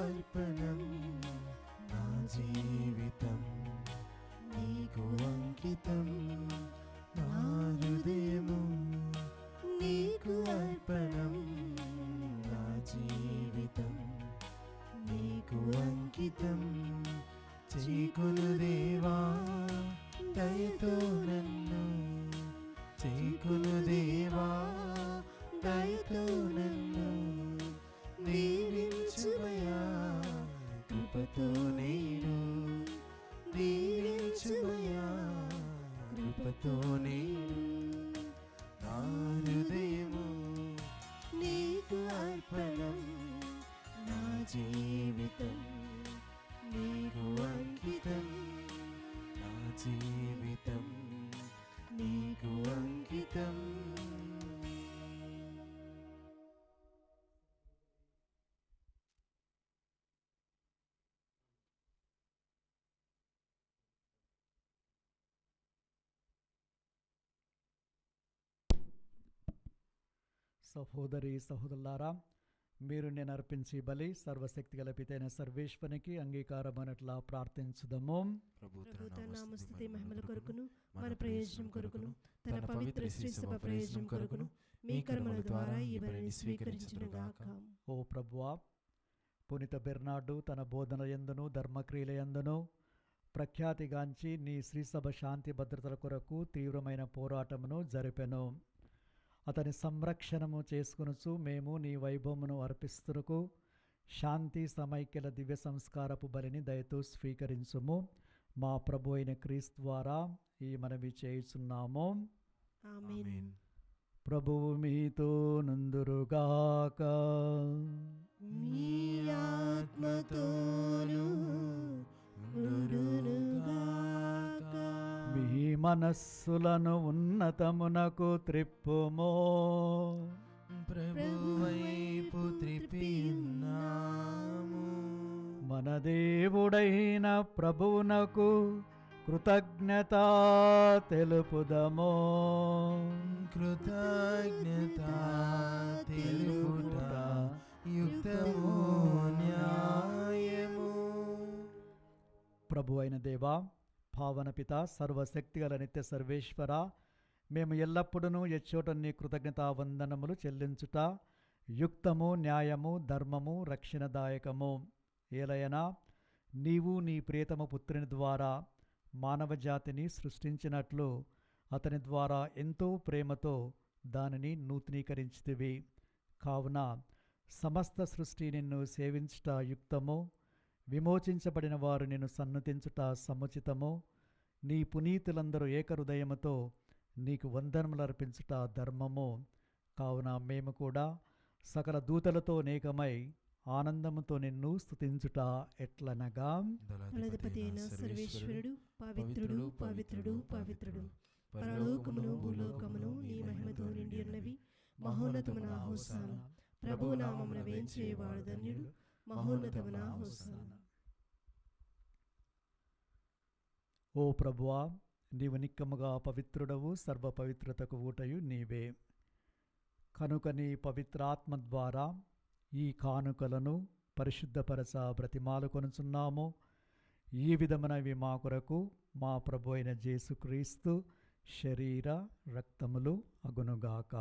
అర్పణం, నా జీవితం నీకు అంకితం. నా హృదయము నీకు అర్పణం, నా జీవితం నీకు అంకితం. చేకొను దేవా దయతో నన్ను, చేకొను దేవా దయతో నన్ను దీవించుమయా, కృపతో నేడు దీవించుమయా, కృపతో నేడు. నా హృదయము నీకు అర్పణం, నా జీవితం నీకు అంకితం. నా జీవితం నీకు అంకితం. సహోదరి సహోదరులారా, మీరు నేను అర్పించి బలి సర్వశక్తి గల పితైన సర్వేశ్వరునికి అంగీకారమైనట్లా ప్రార్థించుదాము. ప్రభు తన నామస్తుతి మహిమల కొరకును, మన ప్రయోజనం కొరకును, తన పవిత్ర శ్రీ సభ ప్రయోజనం కొరకును మీ కర్మల ద్వారా ఈ బలిని స్వీకరించునుగాక. ఓ ప్రభువా, పునీత బెర్నార్డు తన బోధన యందును ధర్మక్రియల యందును ప్రఖ్యాతిగాంచి నీ శ్రీసభ శాంతి భద్రతల కొరకు తీవ్రమైన పోరాటమును జరిపెను. అతని సంరక్షణము చేసుకొనుచు మేము నీ వైభవమును అర్పిస్తునకు శాంతి సమైక్యల దివ్య సంస్కారపు బలిని దయతో స్వీకరించుము. మా ప్రభు అయిన క్రీస్తు ద్వారా ఈ మనవి చేయుచున్నాము. ఆమేన్. ప్రభువు మీతో నుందురుగాక. మీ ఆత్మతోను ఉండునుగాక. మీ మనస్సులను ఉన్నతమునకు త్రిప్పుమో. ప్రభువైపు త్రిపియున్నాము. మన దేవుడైన ప్రభువునకు కృతజ్ఞత తెలుపుదము. కృతజ్ఞత తెలుపుట యుక్తము న్యాయము. ప్రభు అయిన దేవా, పావన పిత, సర్వశక్తిగల నిత్య సర్వేశ్వర, మేము ఎల్లప్పుడూ ఎచ్చోట నీ కృతజ్ఞతా వందనములు చెల్లించుట యుక్తము, న్యాయము, ధర్మము, రక్షణదాయకము. ఏలయనా నీవు నీ ప్రియతమ పుత్రుని ద్వారా మానవ జాతిని సృష్టించినట్లు అతని ద్వారా ఎంతో ప్రేమతో దానిని నూతనీకరించితివి. కావున సమస్త సృష్టి నిన్ను సేవించుట యుక్తము, విమోచించబడిన వారు నిన్ను సన్నతించుట సముచితము. నీ పునీతులందరూ ఏకహృదయముతో నీకు వందనములు అర్పించుట ధర్మము. కావున మేము కూడా సకల దూతలతో నేకమై ఆనందముతో నిన్ను స్తుతించుట ఎట్లనగా, దళాధిపతి అయిన సర్వేశ్వరుడు పవిత్రుడు పవిత్రుడు పవిత్రుడు, పరలోకమును భూలోకమును నీ మహిమతో నిండి ఉన్నవి. మహోన్నతమున హోసానా, ప్రభువు నామమున వేంచేవాడు ధన్యుడు. మహోన్నతమున హోసానా. ఓ ప్రభువా, నీవు నిక్కముగా పవిత్రుడవు, సర్వ పవిత్రతకు ఊటయు నీవే. కనుక నీ పవిత్రాత్మ ద్వారా ఈ కానుకలను పరిశుద్ధపరచ బ్రతిమాలు కొనుచున్నాము. ఈ విధమునవి మా కొరకు మా ప్రభు అయిన యేసుక్రీస్తు శరీర రక్తములు అగునుగాక.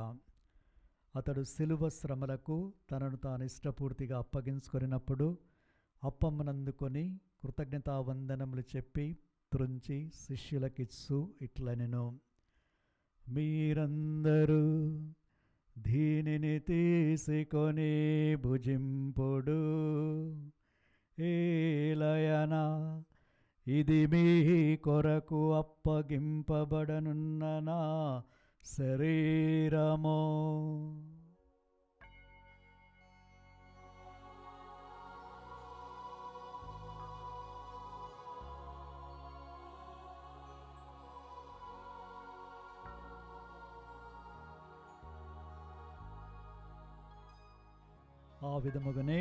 అతడు శిలువ శ్రమలకు తనను తాను ఇష్టపూర్తిగా అప్పగించుకొనినప్పుడు అప్పమ్మనందుకొని కృతజ్ఞతావందనములు చెప్పి త్రుంచి శిష్యులకిచ్చు ఇట్లనెను, మీరందరూ దీనిని తీసుకొని భుజింపుడు. ఏలయనా ఇది మీ కొరకు అప్పగింపబడనున్న నా శరీరము. ఆ విధముగానే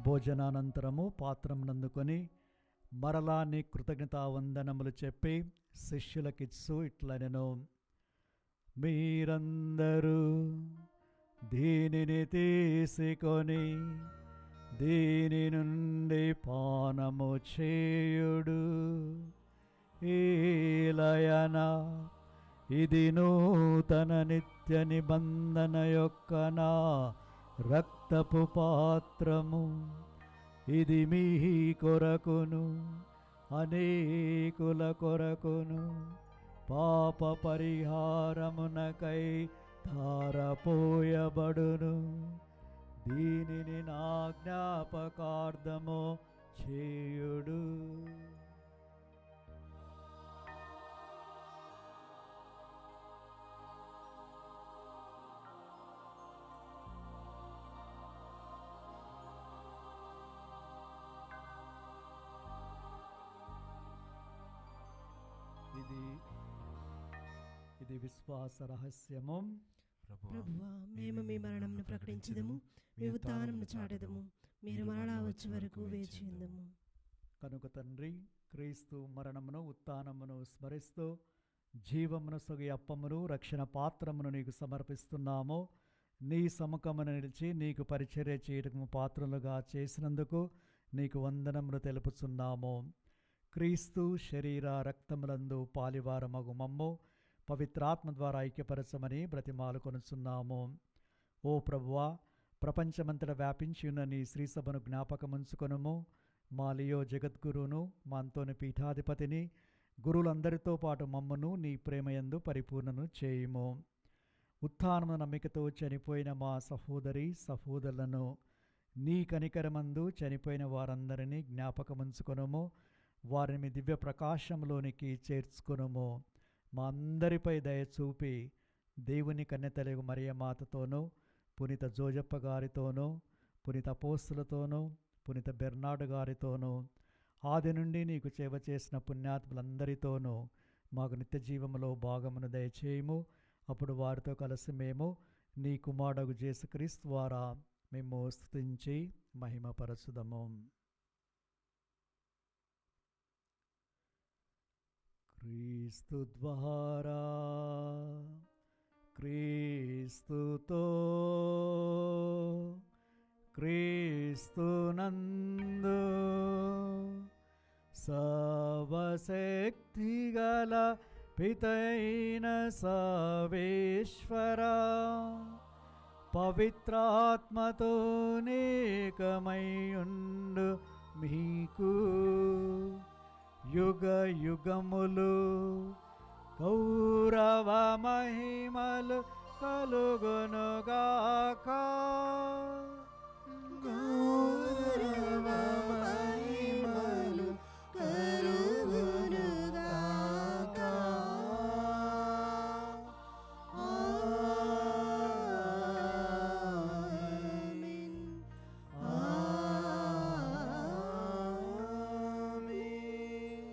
భోజనానంతరము పాత్రమునందుకొని మరలా నీ కృతజ్ఞతావందనములు చెప్పి శిష్యులకిచ్చు ఇట్లనెను, మీరందరూ దీనిని తీసుకొని దీని నుండి పానము చేయుడు. ఏలయనా ఇది నూతన నిత్య నిబంధన యొక్క నా రక్తపు పాత్రము. ఇది మీ కొరకును అనేకుల కొరకును పాప పరిహారమునకై ధారపోయబడును. దీనిని నా జ్ఞాపకార్థము చేయుడు. ఇది విశ్వాస రహస్యము. ప్రభువా, మేము మీ మరణమును ప్రకటించదము, మీ ఉత్థానమును చాటెదము. మీరు మరలా వచ్చే వరకు వేచి ఉందము. కనుక తండ్రి, క్రీస్తు మరణమును ఉత్థానమును స్మరిస్తూ జీవమును సొగి అప్పమును రక్షణ పాత్రమును నీకు సమర్పిస్తున్నాము. నీ సముఖమున నిలిచి నీకు పరిచర్య చేయటము పాత్రలుగా చేసినందుకు నీకు వందనములు తెలుపుచున్నాము. క్రీస్తు శరీర రక్తములందు పాలివారమగు మమ్ము పవిత్రాత్మ ద్వారా ఐక్యపరచమని బ్రతిమాలు కొనుచున్నాము. ఓ ప్రభువా, ప్రపంచమంతటా వ్యాపించి ఉన్న నీ శ్రీసభను జ్ఞాపకముంచుకొనుము. మా లియో జగద్గురువును, మా అంతోని పీఠాధిపతిని, గురువులందరితో పాటు మమ్మను నీ ప్రేమయందు పరిపూర్ణను చేయుము. ఉత్థానము నమ్మికతో చనిపోయిన మా సహోదరి సహోదరులను నీ కనికరమందు చనిపోయిన వారందరినీ జ్ఞాపకముంచుకొనుము. వారిని మీ దివ్య ప్రకాశంలోనికి చేర్చుకొనుము. మా అందరిపై దయచూపి దేవుని కన్యతలగు మరియమాతతోనూ, పునీత జోజప్ప గారితోనూ, పునీత అపోస్తులతోనూ, పునీత బెర్నాడు గారితోనూ, ఆది నుండి నీకు సేవ చేసిన పుణ్యాత్ములందరితోనూ మాకు నిత్య జీవములో భాగమును దయచేయము. అప్పుడు వారితో కలిసి మేము నీ కుమారుడు యేసుక్రీస్తు ద్వారా మేము స్తుతించి మహిమపరచుదము. క్రీస్తు ద్వారా క్రీస్తుతో క్రీస్తునందు సర్వశక్తిగల పితైన సర్వేశ్వరా పవిత్రాత్మతో నేకమైయుండు మీకు యుగ యుగములు గౌరవ మహిమలు కలుగునుగాక. గౌరవ మహిమలు కలుగునుగాక. ఆమేన్.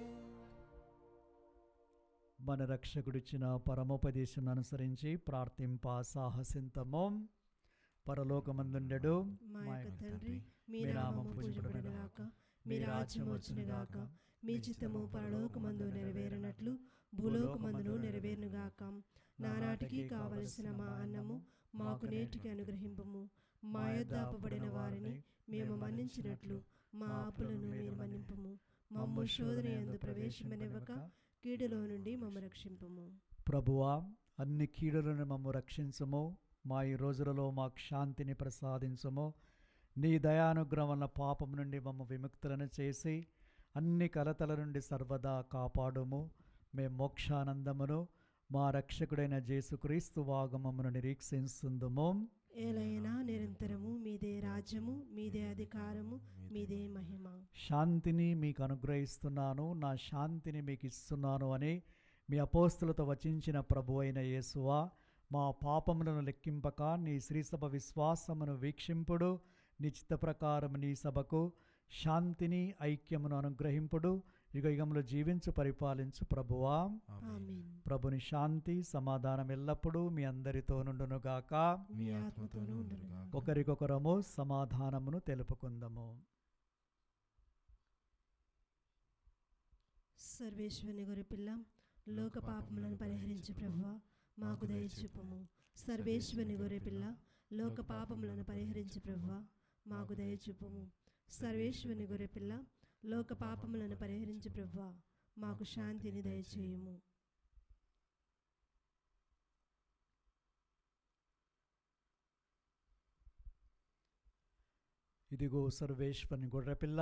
మన రక్షకుడిచ్చిన పరమోపదేశం అనుసరించి ప్రార్థింప సాహసింతము. పరలోకమందుండెడు మా యొక్క తండ్రి, మీ నామము పూజింపబడుగాక, మీ రాజ్యం వచ్చునుగాక, మీ చిత్తము పరలోకమందు నెరవేరినట్లు భూలోకమందును నెరవేరునుగాక. నానాటికి కావలసిన మా అన్నము మాకు నేటికి అనుగ్రహింపుము. మా యొద్ద అప్పబడిన వారిని మేము మన్నించినట్లు మా అప్పులను మీరు మన్నింపుము. మమ్ము శోధన యందు ప్రవేశమనివ్వక కీడులో నుండి మమ్ము రక్షింపుము. ప్రభువా, అన్ని కీడులను మమ్ము రక్షించుము. మా ఈ రోజులలో మాకు శాంతిని ప్రసాదించుము. నీ దయానుగ్రహం వలన పాపం నుండి మమ్ము విముక్తులను చేసి అన్ని కలతల నుండి సర్వదా కాపాడుము. మేము మోక్షానందమును మా రక్షకుడైన యేసుక్రీస్తు వాగమమును నిరీక్షించుందుము. ఏలైనా నిరంతరము మీదే రాజ్యము, మీదే అధికారము, మీదే మహిమ. శాంతిని మీకు అనుగ్రహిస్తున్నాను, నా శాంతిని మీకు ఇస్తున్నాను అని మీ అపోస్తులతో వచించిన ప్రభు అయిన యేసువా, మా పాపములను లెక్కింపక నీ శ్రీసభ విశ్వాసమును వీక్షింపుడు. నీ చిత్త ప్రకారం నీ సభకు శాంతిని ఐక్యమును అనుగ్రహింపుడు. యుగ యుగములు జీవించు పరిపాలించు ప్రభువా. ఆమేన్. ప్రభుని శాంతి సమాధానం ఎల్లప్పుడూ మీ అందరితో నుండునుగాక. మీ ఆత్మతోనూ ఉండునుగాక. ఒకరికొకరము సమాధానమును తెలుపుకుందము. సర్వేశ్వరుని గొర్రెపిల్ల, లోక పాపములను పరిహరించు ప్రభువా, మాకు దయచూపుము. సర్వేశ్వరుని గొర్రెపిల్ల, లోక పాపములను పరిహరించు ప్రభువా, మాకు దయచూపుము. సర్వేశ్వరుని గొర్రెపిల్ల, లోక పాపములను పరిహరించు ప్రభువా, మాకు శాంతిని దయచేయుము. ఇదిగో సర్వేశ్వరుని గొర్రెపిల్ల,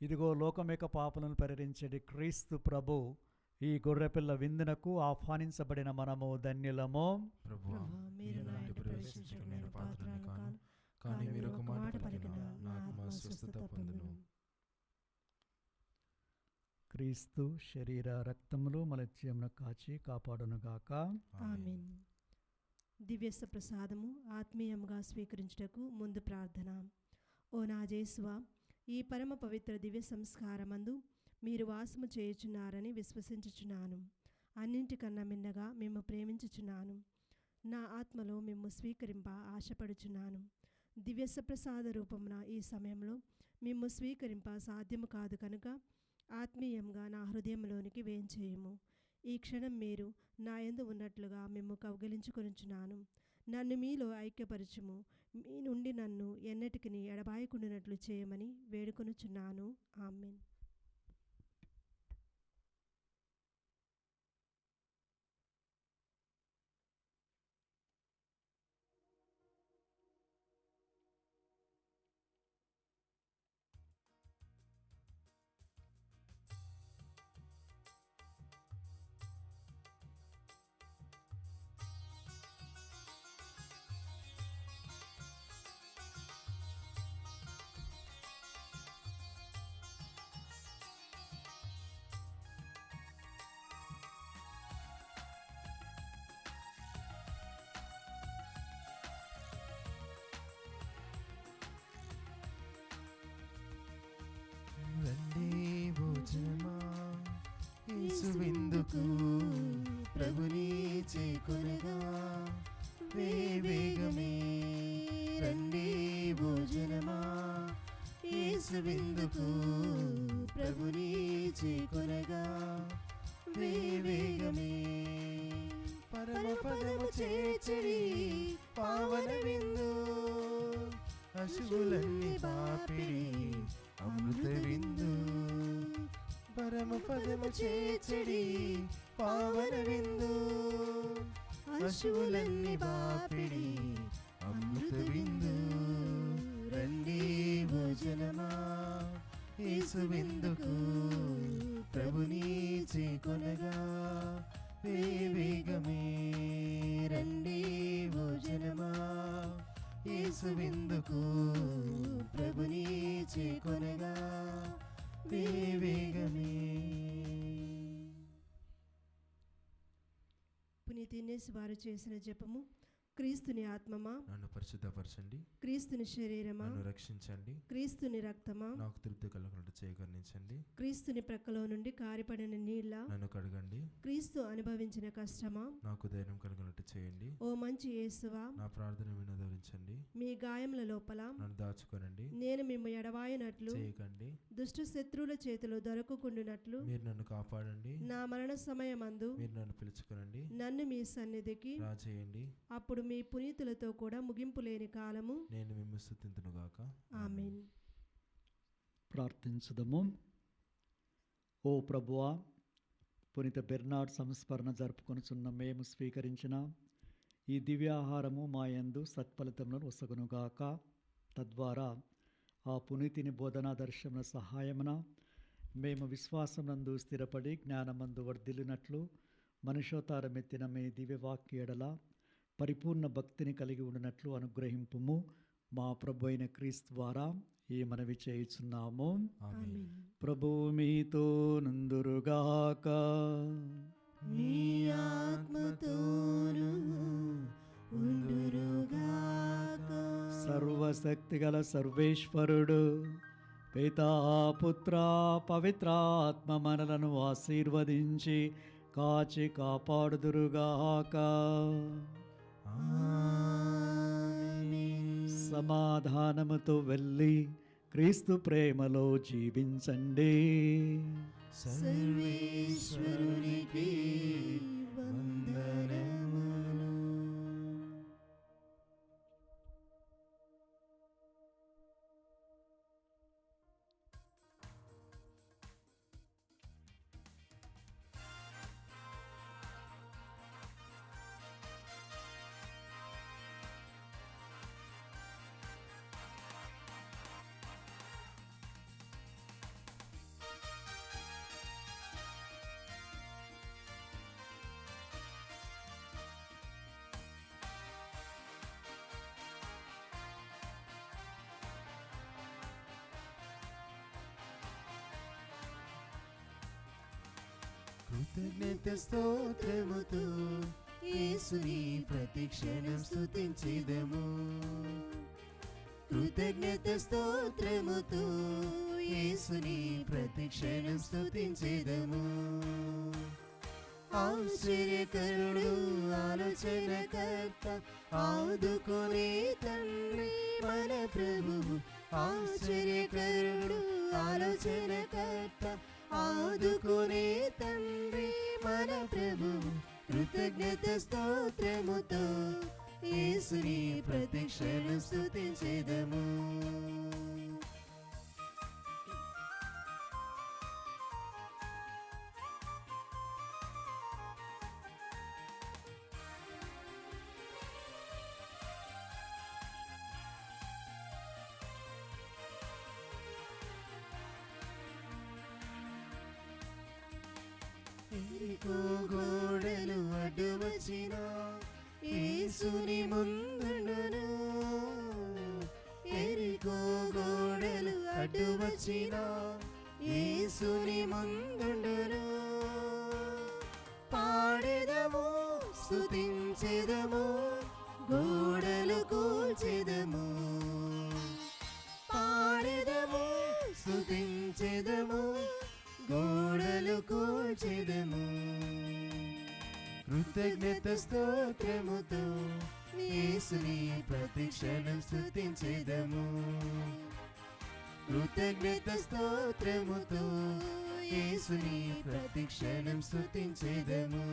ఇదిగో లోకమేక పాపలను పరిహరించేది క్రీస్తు ప్రభు. ఈ గొర్రెపిల్ల విందునకు ఆహ్వానించబడిన మనము ధన్యులము. ప్రభువా, మీరు నా ఇంట ప్రవేశించుటకు నేను పాత్రను కాను, కానీ మీరు ఒక మాట పలికిన నా ఆత్మ స్వస్థత పొందును. క్రీస్తు శరీర రక్తములు మలత్యమును కాచి కాపాడునుగాక. ఆమేన్. దివ్యస్వ ప్రసాదము ఆత్మీయంగా స్వీకరించుటకు ముందు ప్రార్థన. ఓ నా యేసువా, ఈ పరమ పవిత్ర దివ్య సంస్కారమందు మీరు వాసము చేయుచున్నారని విశ్వసించుచున్నాను. అన్నింటికన్నా మిన్నగా మేము ప్రేమించుచున్నాను. నా ఆత్మలో మేము స్వీకరింప ఆశపడుచున్నాను. దివ్యస్వ ప్రసాద రూపమున ఈ సమయంలో మేము స్వీకరింప సాధ్యము కాదు కనుక ఆత్మీయంగా నా హృదయంలోనికి వేంచేయుము. ఈ క్షణం మీరు నా యందు ఉన్నట్లుగా మేము కౌగిలించుకొనుచున్నాను. నన్ను మీలో ఐక్యపరచుము. మీ నుండి నన్ను ఎన్నటికి ఎడబాయకుండినట్లు చేయమని వేడుకొనుచున్నాను. ఆమేన్. యేసు విందుకు ప్రభుని చేకొనగా వేగమే పరమ పదము చేర్చడి పావన విందు అశువులన్నీ బాపిడి అమృత విందు పరమ పదము చేర్చడి పావన విందు అశువులన్నీ బాపిడి అమృత విందు రండి భోజనమా యేసు విందుకు ప్రభుని చేకొనగా వేగమే రండి భోజనమా యేసు విందుకు ప్రభుని చేకొనగా వేగమే. పునీత ఇన్నేసి వారు చేసిన జపము. క్రీస్తుని ఆత్మమా నన్ను పరిశుద్ధపరచండి, క్రీస్తుని శరీరమా నన్ను రక్షించండి, క్రీస్తుని రక్తమా నాకు తృప్తి కలుగునట్టు చేయగర్ణించండి, క్రీస్తుని ప్రక్కలో నుండి కారిపడిన నీళ్ళ నన్ను కడగండి, క్రీస్తు అనుభవించిన కష్టమా నాకు ధైర్యం కలుగునట్టు చేయండి, ఓ మంచి యేసువా నా ప్రార్థన వినోదరించండి, మీ గాయముల లోపల నన్ను దాచుకోనండి, నేను మిమ్ము ఎడవాయినట్లు చేయకండి, దుష్ట శత్రువుల చేతిలో దొరకకుండునట్లు మీరు నన్ను కాపాడండి, నా మరణ సమయమందు మీరు నన్ను పిలుచుకోనండి, నన్ను మీ సన్నిధికి రాజేయండి, అప్పుడు మీ పునీతులతో కూడా ముగింపు లేని కాలము. నేను మిమ్ము స్తుతింతునుగాక. ఆమేన్. ప్రార్థించుదము. ఓ ప్రభువా, పునీత బెర్నార్డ్ సంస్మరణ జరుపుకొనుచున్న మేము స్వీకరించిన ఈ దివ్యాహారము మా యందు సత్ఫలితములను ఒసగునుగాక. తద్వారా ఆ పునీతిని బోధనా దర్శన సహాయమున మేము విశ్వాసమునందు స్థిరపడి జ్ఞానమందు వర్ధిల్లినట్లు మనుషోతారమెత్తిన మీ దివ్యవాక్య ఎడల పరిపూర్ణ భక్తిని కలిగి ఉండినట్లు అనుగ్రహింపుము. మా ప్రభు అయిన క్రీస్తు ద్వారా ఈ మనవి చేయుచున్నాము. ఆమేన్. ప్రభువు మీతో నందురుగాక. మీ ఆత్మతోను ఉండురుగాక. సర్వశక్తిగల సర్వేశ్వరుడు పితా పుత్ర పవిత్రాత్మ మనలను ఆశీర్వదించి కాచి కాపాడుదురుగాక. సమాధానముతో వెళ్ళి క్రీస్తు ప్రేమలో జీవించండి. సర్వేశ్వరునికి వందనములు. కృతజ్ఞత స్తోత్రముతో యేసుని ప్రతిక్షణం స్తుతించెదము. కృతజ్ఞత స్తోత్రముతో యేసుని ప్రతిక్షణం స్తుతించెదము. ఆశ్చర్యకరుడు ఆలోచనకర్త ఆదుకునే తండ్రి మన ప్రభువు. ఆశ్చర్యకరుడు ఆలోచనకర్త ఆదుకునే తండ్రి మన ప్రభువు. కృతజ్ఞత స్తోత్రముతో యేసుని ప్రతిక్షణం స్తుతించెదము. ఎరికో గోడలు అడ్డు వచ్చిన యేసుని ముందుండును. ఎరికో గోడలు అడ్డు వచ్చిన యేసుని ముందుండును. పాడెదము స్తుతించెదము గోడలు కూల్చెదము. పాడెదము స్తుతించెదము గోడలు కూల్చెదము. కృతజ్ఞత స్తోత్రముతో యేసుని ప్రతిక్షణం స్తుతించెదము. కృతజ్ఞత స్తోత్రముతో యేసుని ప్రతి క్షణం స్తుతించెదము.